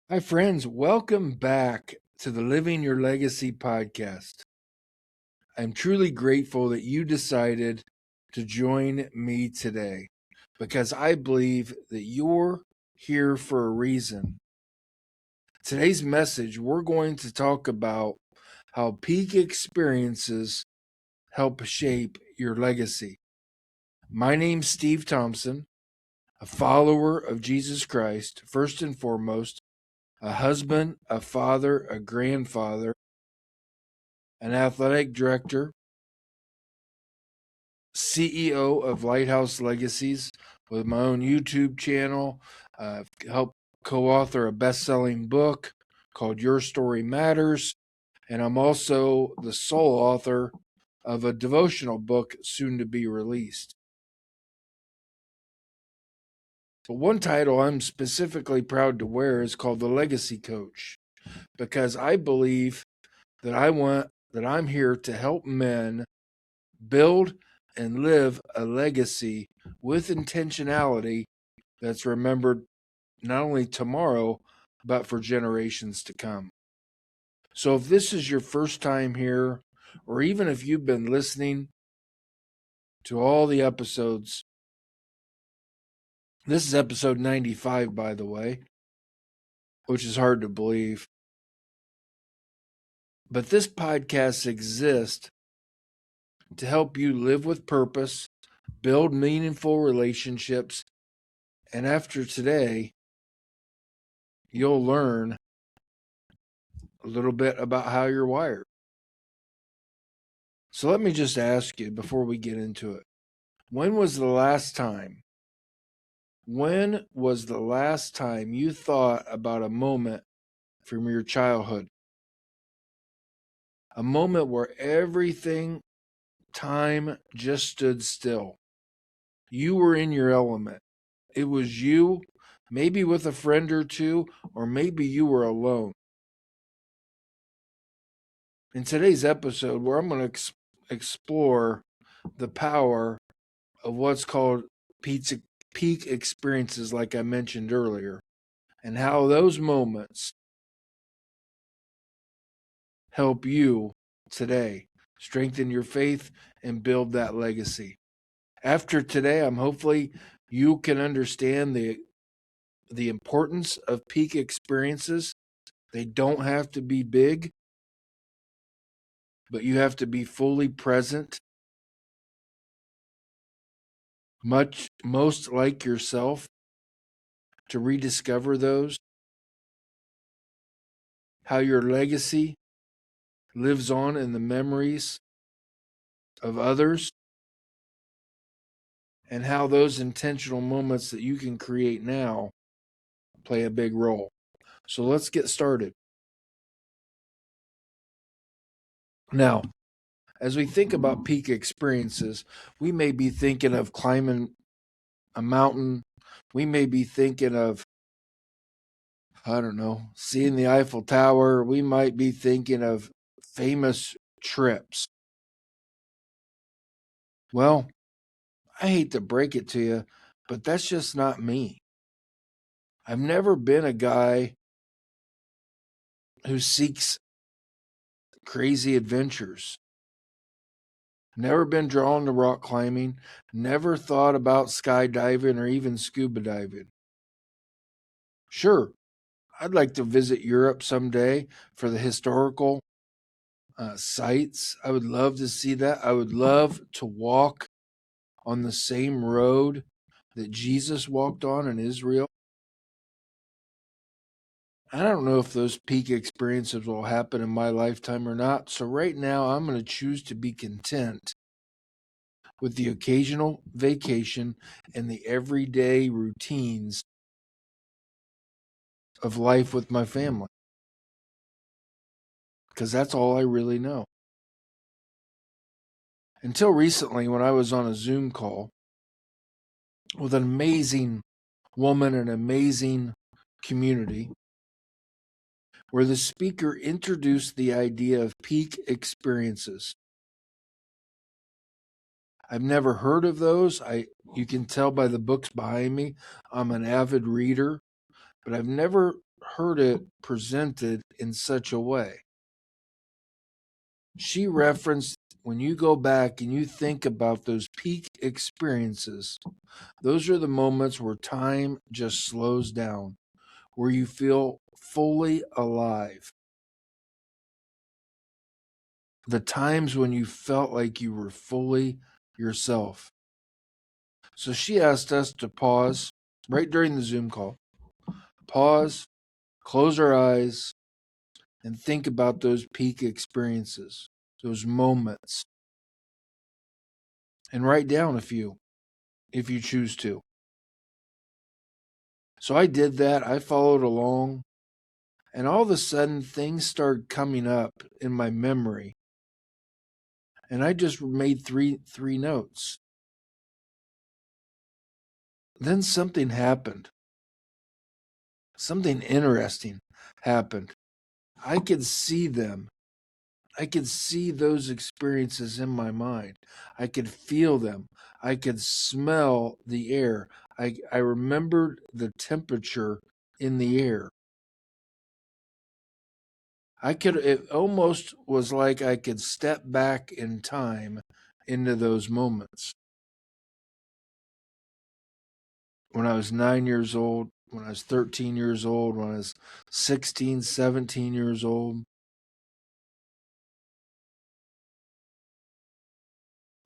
Hi, friends. Welcome back to the Living Your Legacy podcast. I'm truly grateful that you decided to join me today because I believe that you're here for a reason. Today's message, we're going to talk about how peak experiences help shape your legacy. My name's Steve Thompson, a follower of Jesus Christ, first and foremost, a husband, a father, a grandfather, an athletic director, CEO of Lighthouse Legacies with my own YouTube channel. I've helped co-author a best-selling book called Your Story Matters, and I'm also the sole author of a devotional book soon to be released. But one title I'm specifically proud to wear is called The Legacy Coach, because I believe that I'm here to help men build and live a legacy with intentionality that's remembered not only tomorrow, but for generations to come. So if this is your first time here, or even if you've been listening to all the episodes, this is episode 95, by the way, which is hard to believe. But this podcast exists to help you live with purpose, build meaningful relationships, and after today, you'll learn a little bit about how you're wired. So let me just ask you before we get into it. When was the last time you thought about a moment from your childhood? A moment where everything, time just stood still. You were in your element. It was you, maybe with a friend or two, or maybe you were alone. In today's episode, where I'm going to explore the power of what's called peak experiences, like I mentioned earlier, and how those moments help you today strengthen your faith and build that legacy. After today, I'm hopefully you can understand the importance of peak experiences. They don't have to be big, but you have to be fully present, most like yourself, to rediscover those. How your legacy lives on in the memories of others, and how those intentional moments that you can create now play a big role. So let's get started. Now, as we think about peak experiences, we may be thinking of climbing a mountain. We may be thinking of, I don't know, seeing the Eiffel Tower. We might be thinking of famous trips. Well, I hate to break it to you, but that's just not me. I've never been a guy who seeks crazy adventures. Never been drawn to rock climbing. Never thought about skydiving or even scuba diving. Sure, I'd like to visit Europe someday for the historical sites. I would love to see that. I would love to walk on the same road that Jesus walked on in Israel. I don't know if those peak experiences will happen in my lifetime or not. So right now, I'm going to choose to be content with the occasional vacation and the everyday routines of life with my family, because that's all I really know. Until recently, when I was on a Zoom call with an amazing woman, an amazing community, where the speaker introduced the idea of peak experiences. I've never heard of those. You can tell by the books behind me, I'm an avid reader, but I've never heard it presented in such a way. She referenced when you go back and you think about those peak experiences, those are the moments where time just slows down, where you feel fully alive. The times when you felt like you were fully yourself. So she asked us to pause right during the Zoom call, pause, close our eyes, and think about those peak experiences, those moments, and write down a few if you choose to. So I did that. I followed along, and all of a sudden things started coming up in my memory. And I just made three notes. Then something happened. Something interesting happened. I could see them. I could see those experiences in my mind. I could feel them. I could smell the air. I remembered the temperature in the air. It almost was like I could step back in time into those moments. When I was 9 years old, when I was 13 years old, when I was 16, 17 years old.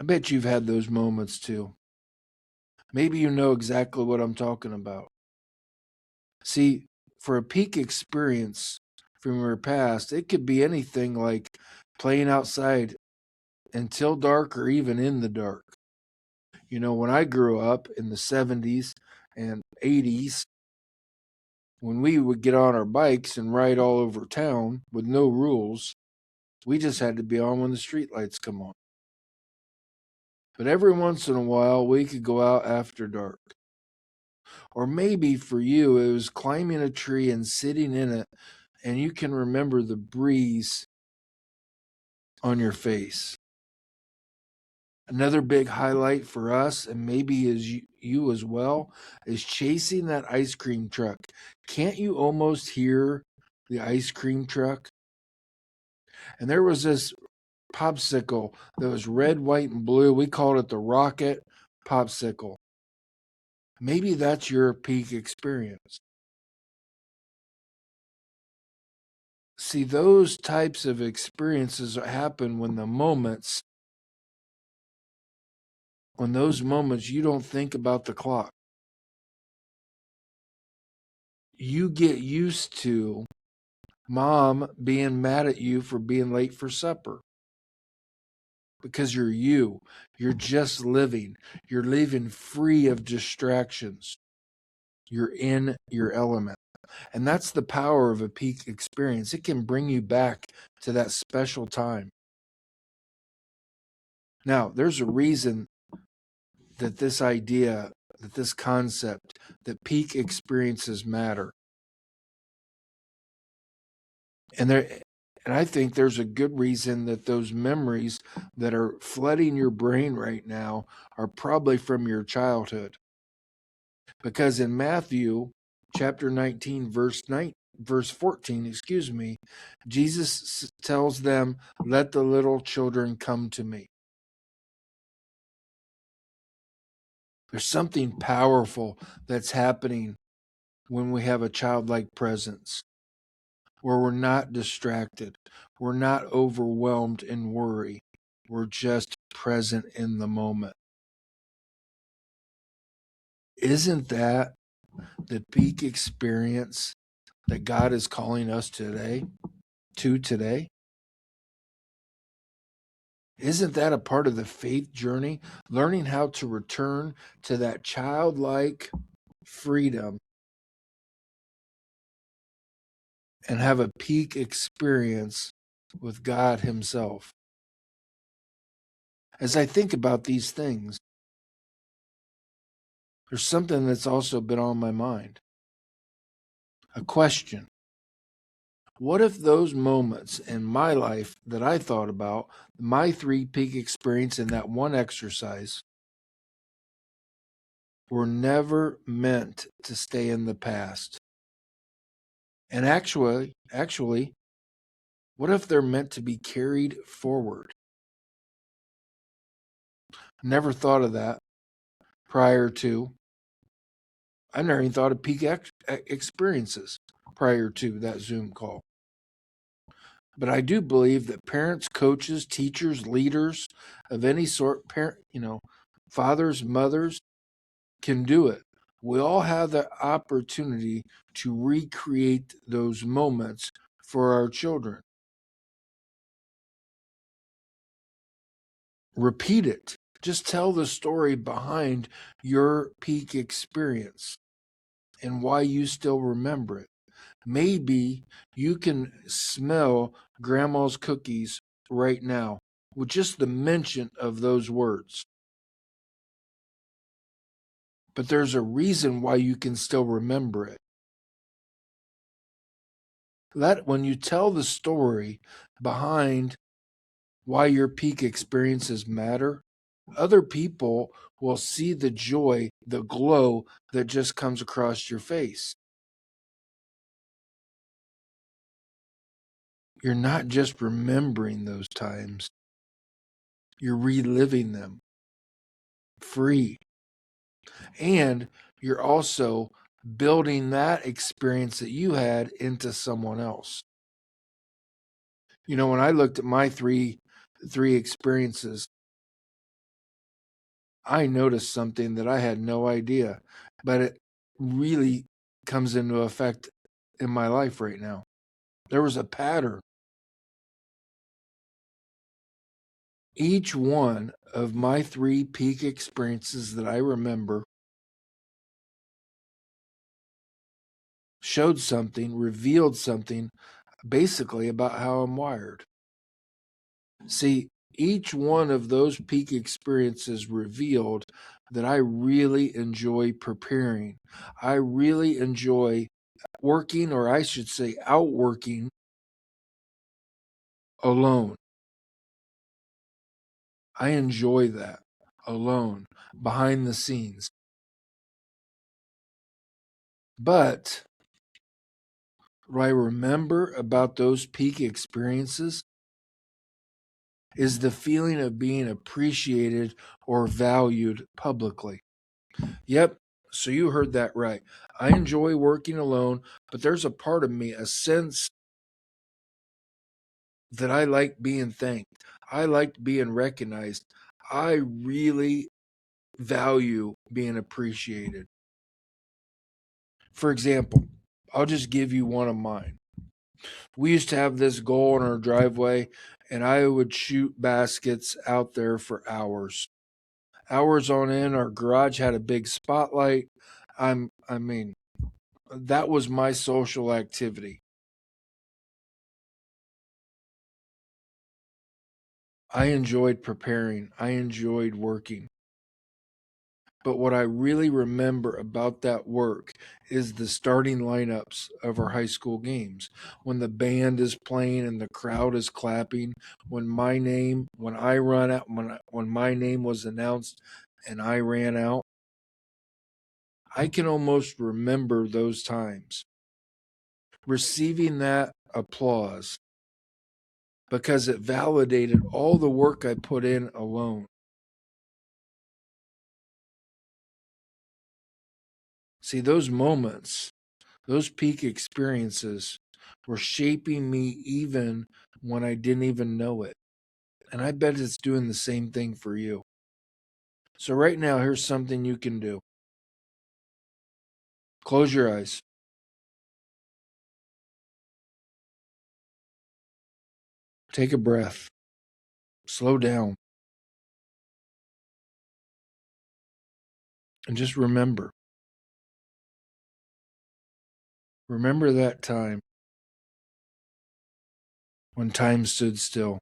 I bet you've had those moments too. Maybe you know exactly what I'm talking about. See, for a peak experience from your past, it could be anything like playing outside until dark or even in the dark. You know, when I grew up in the 70s and 80s, when we would get on our bikes and ride all over town with no rules, we just had to be on when the streetlights come on. But every once in a while, we could go out after dark. Or maybe for you, it was climbing a tree and sitting in it, and you can remember the breeze on your face. Another big highlight for us, and maybe is you as well, is chasing that ice cream truck. Can't you almost hear the ice cream truck? And there was this popsicle that was red, white, and blue. We called it the Rocket Popsicle. Maybe that's your peak experience. See, those types of experiences happen when those moments you don't think about the clock. You get used to mom being mad at you for being late for supper because you're you. You're just living. You're living free of distractions. You're in your element. And that's the power of a peak experience. It can bring you back to that special time. Now, there's a reason that this idea, that this concept, that peak experiences matter. And I think there's a good reason that those memories that are flooding your brain right now are probably from your childhood. Because in Matthew chapter 19 verse 14, Jesus tells them, "Let the little children come to me." There's something powerful that's happening when we have a childlike presence, where we're not distracted, we're not overwhelmed in worry, we're just present in the moment. Isn't that the peak experience that God is calling us today? Isn't that a part of the faith journey? Learning how to return to that childlike freedom and have a peak experience with God Himself. As I think about these things, there's something that's also been on my mind. A question. What if those moments in my life that I thought about, my three peak experience in that one exercise, were never meant to stay in the past? And actually, what if they're meant to be carried forward? Never thought of that prior to. I never even thought of peak experiences prior to that Zoom call. But I do believe that parents, coaches, teachers, leaders of any sort, fathers, mothers can do it. We all have the opportunity to recreate those moments for our children. Repeat it. Just tell the story behind your peak experience and why you still remember it. Maybe you can smell grandma's cookies right now with just the mention of those words. But there's a reason why you can still remember it. When you tell the story behind why your peak experiences matter, other people will see the joy, the glow that just comes across your face. You're not just remembering those times, you're reliving them free. And you're also building that experience that you had into someone else. When I looked at my three experiences, I noticed something that I had no idea, but it really comes into effect in my life right now. There was a pattern. Each one of my three peak experiences that I remember showed something, revealed something, basically about how I'm wired. See, each one of those peak experiences revealed that I really enjoy preparing. I really enjoy working, or I should say, outworking alone. I enjoy that alone, behind the scenes. But what I remember about those peak experiences is the feeling of being appreciated or valued publicly. Yep, so you heard that right. I enjoy working alone, but there's a part of me, a sense that I like being thanked. I like being recognized. I really value being appreciated. For example, I'll just give you one of mine. We used to have this goal in our driveway, and I would shoot baskets out there for hours. Hours on end. Our garage had a big spotlight. I mean, that was my social activity. I enjoyed preparing. I enjoyed working. But what I really remember about that work is the starting lineups of our high school games. When the band is playing and the crowd is clapping, when I run out, when my name was announced and I ran out, I can almost remember those times. Receiving that applause because it validated all the work I put in alone. See, those moments, those peak experiences were shaping me even when I didn't even know it. And I bet it's doing the same thing for you. So, right now, here's something you can do. Close your eyes. Take a breath. Slow down. And just remember. Remember that time when time stood still.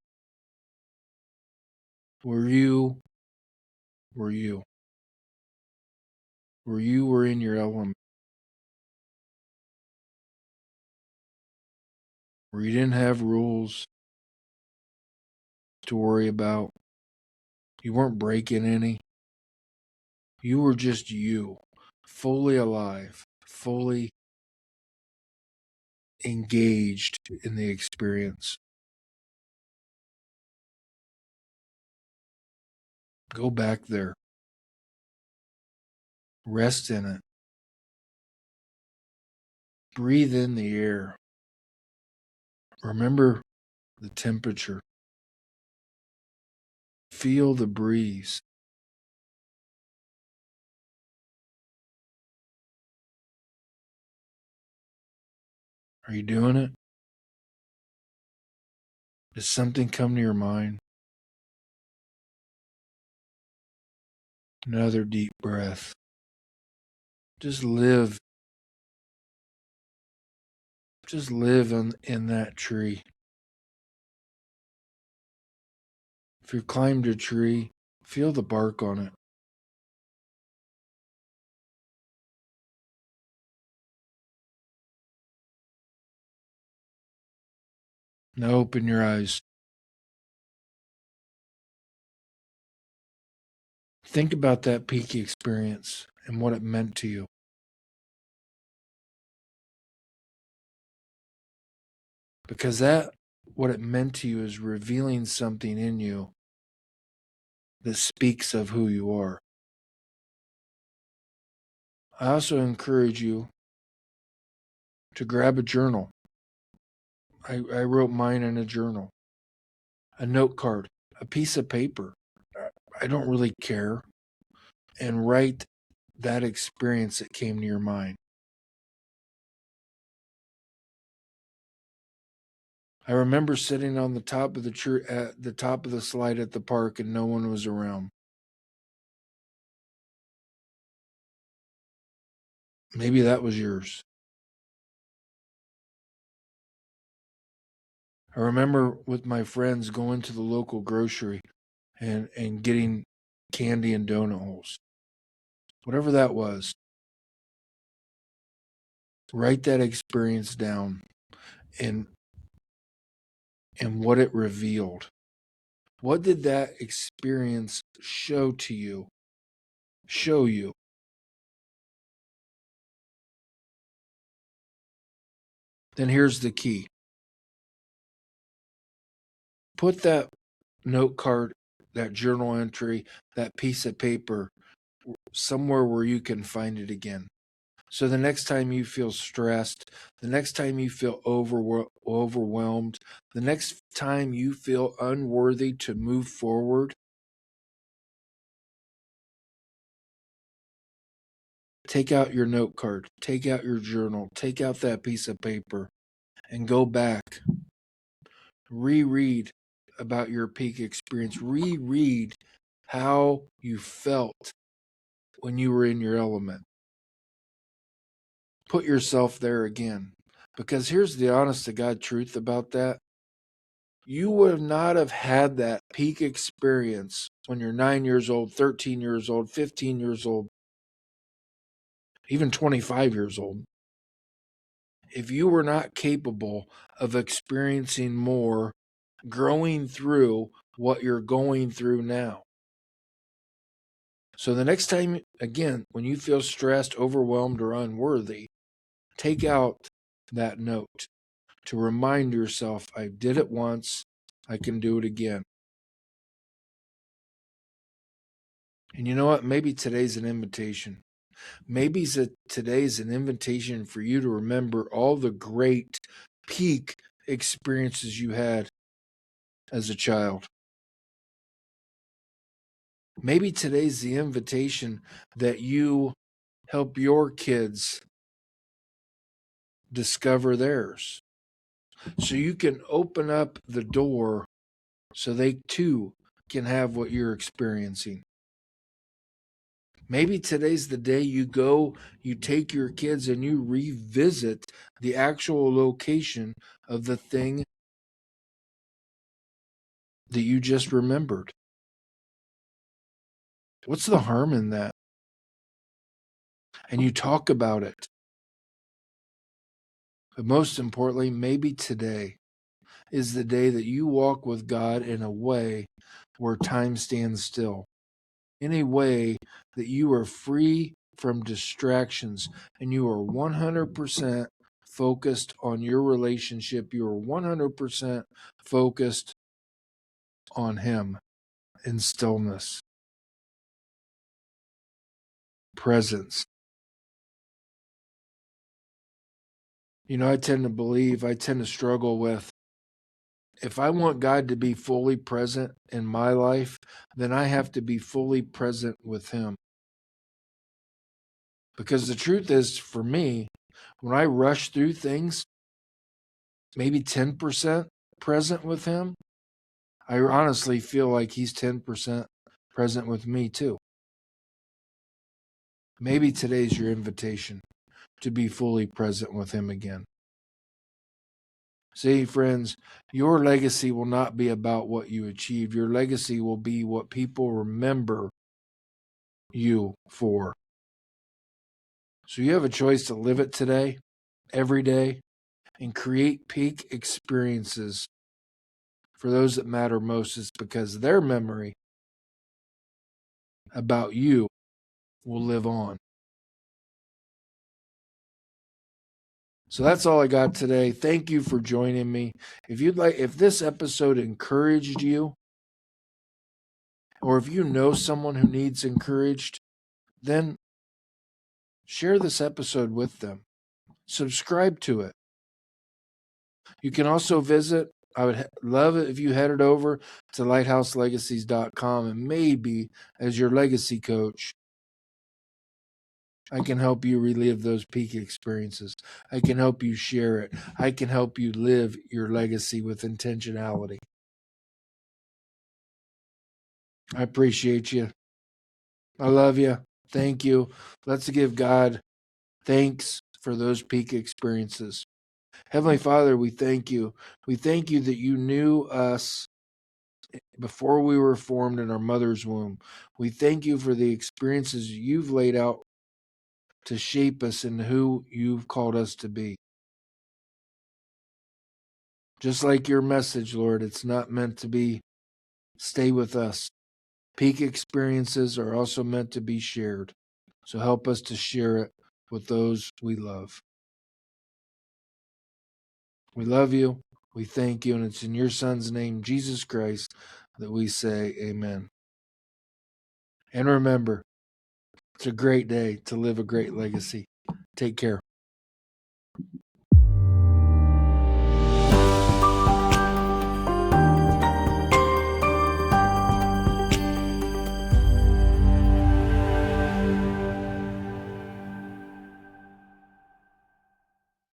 Where you were you. Where you were in your element. Where you didn't have rules to worry about. You weren't breaking any. You were just you, fully alive, fully engaged in the experience. Go back there. Rest in it. Breathe in the air. Remember the temperature. Feel the breeze. Are you doing it? Does something come to your mind? Another deep breath. Just live. Just live in that tree. If you climbed a tree, feel the bark on it. Now open your eyes. Think about that peak experience and what it meant to you. Because what it meant to you is revealing something in you that speaks of who you are. I also encourage you to grab a journal. I wrote mine in a journal, a note card, a piece of paper. I don't really care. And write that experience that came to your mind. I remember sitting on the top of the tree at the top of the slide at the park and no one was around. Maybe that was yours. I remember with my friends going to the local grocery and getting candy and donut holes. Whatever that was, write that experience down and what it revealed. What did that experience show to you? Show you. Then here's the key. Put that note card, that journal entry, that piece of paper somewhere where you can find it again. So the next time you feel stressed, the next time you feel overwhelmed, the next time you feel unworthy to move forward, take out your note card, take out your journal, take out that piece of paper, and go back. Reread about your peak experience. Reread how you felt when you were in your element. Put yourself there again. Because here's the honest to God truth about that. You would not have had that peak experience when you're 9 years old, 13 years old, 15 years old, even 25 years old, if you were not capable of experiencing more, growing through what you're going through now. So the next time, again, when you feel stressed, overwhelmed, or unworthy, take out that note to remind yourself, I did it once, I can do it again. And you know what? Maybe today's an invitation. Maybe today's an invitation for you to remember all the great peak experiences you had as a child. Maybe today's the invitation that you help your kids discover theirs. So you can open up the door so they too can have what you're experiencing. Maybe today's the day you take your kids and you revisit the actual location of the thing that you just remembered. What's the harm in that? And you talk about it. But most importantly, maybe today is the day that you walk with God in a way where time stands still, in a way that you are free from distractions and you are 100% focused on your relationship. You are 100% focused on Him in stillness, presence. I tend to struggle with, if I want God to be fully present in my life, then I have to be fully present with Him. Because the truth is, for me, when I rush through things, maybe 10% present with Him, I honestly feel like He's 10% present with me too. Maybe today's your invitation to be fully present with Him again. See, friends, your legacy will not be about what you achieved. Your legacy will be what people remember you for. So you have a choice to live it today, every day, and create peak experiences for those that matter most. It's because their memory about you will live on. So that's all I got today. Thank you for joining me. If this episode encouraged you, or if you know someone who needs encouraged, then share this episode with them. Subscribe to it. You can also visit, I would love it if you headed over to lighthouselegacies.com, and maybe as your legacy coach, I can help you relive those peak experiences. I can help you share it. I can help you live your legacy with intentionality. I appreciate you. I love you. Thank you. Let's give God thanks for those peak experiences. Heavenly Father, we thank you. We thank you that you knew us before we were formed in our mother's womb. We thank you for the experiences you've laid out to shape us into who you've called us to be. Just like your message, Lord, it's not meant to be stay with us. Peak experiences are also meant to be shared. So help us to share it with those we love. We love you. We thank you. And it's in your Son's name, Jesus Christ, that we say amen. And remember, it's a great day to live a great legacy. Take care.